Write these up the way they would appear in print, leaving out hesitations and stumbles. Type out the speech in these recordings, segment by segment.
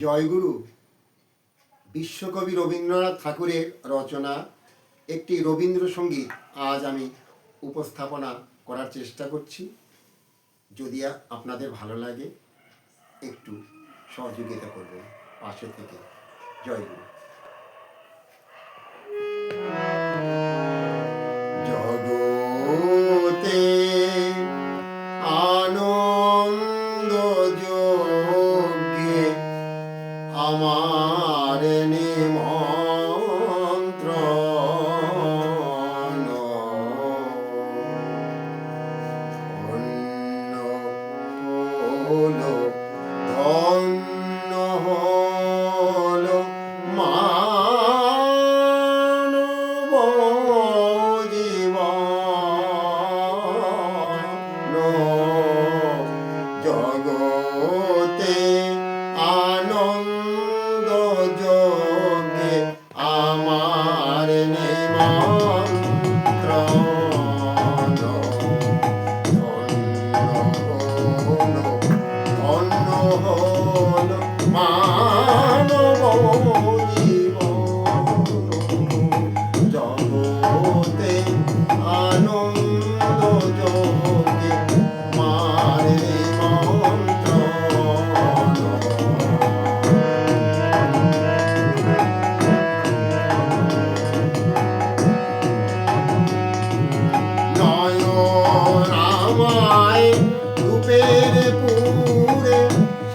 জয়গুরু বিশ্বকবি রবীন্দ্রনাথ ঠাকুরের রচনা একটি রবীন্দ্রসঙ্গীত আজ আমি উপস্থাপনা করার চেষ্টা করছি। যদি আপনাদের ভালো লাগে একটু সহযোগিতা করবেন পাশে থেকে। জয়গুরু। জগতে আনন্দ যোগে আমার নিমন্ত্রণ, ধন্য হলো মানব জীবন। জগতে আনন্দ যোগে আমার নিমন্ত্রণ, ধন্য হলো মানব জীবন। জগতে আনন্দ যোগে আমার নিমন্ত্রণ। নয়ন আমায় রূপের পুরে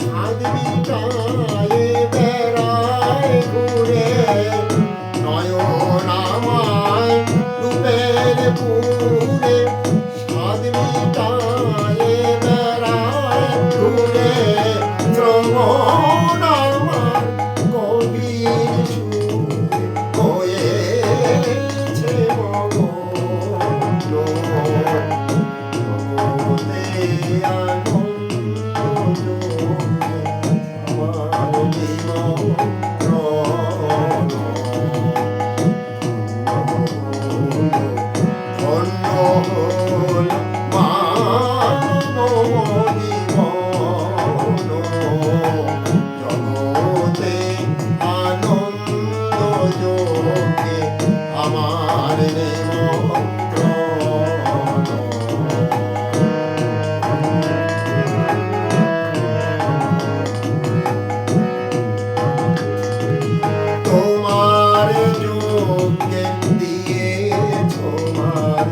সাধ বিটায়ে বেড়ায় ঘুরে। নয়ন আমায় রূপের পুরে সাধ বিটায়ে বেড়ায় ঘুরে। শ্রবণ আমার কবির সুরে হয়েছে মগ্ন। আমার তোমার যোগ্যে দিয়েছ মার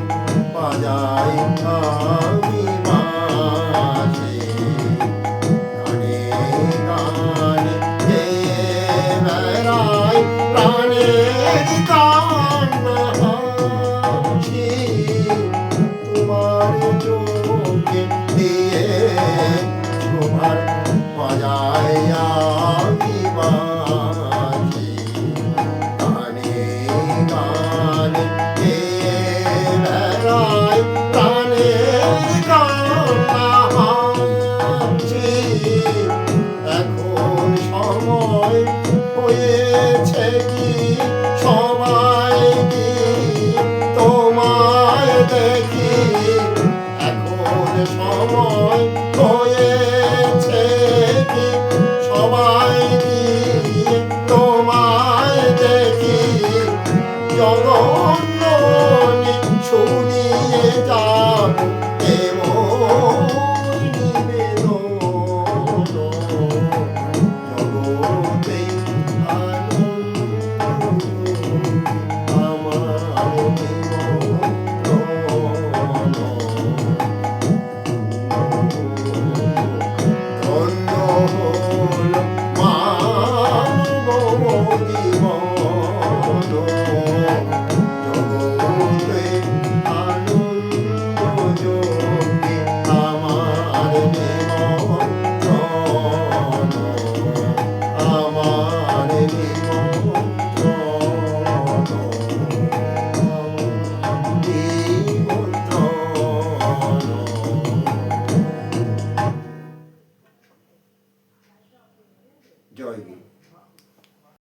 বাজাই আমি বাজে। গানে গানে গেয়ে বেড়াই প্রাণের কান্নাহাসি। তোমার যোগ্যে দিয়ে তোমার বাজাই আমি বাজে। গানে গানে গেয়ে বেড়াই প্রাণের কান্নাহাসি। এখন সময় হয়েছে কি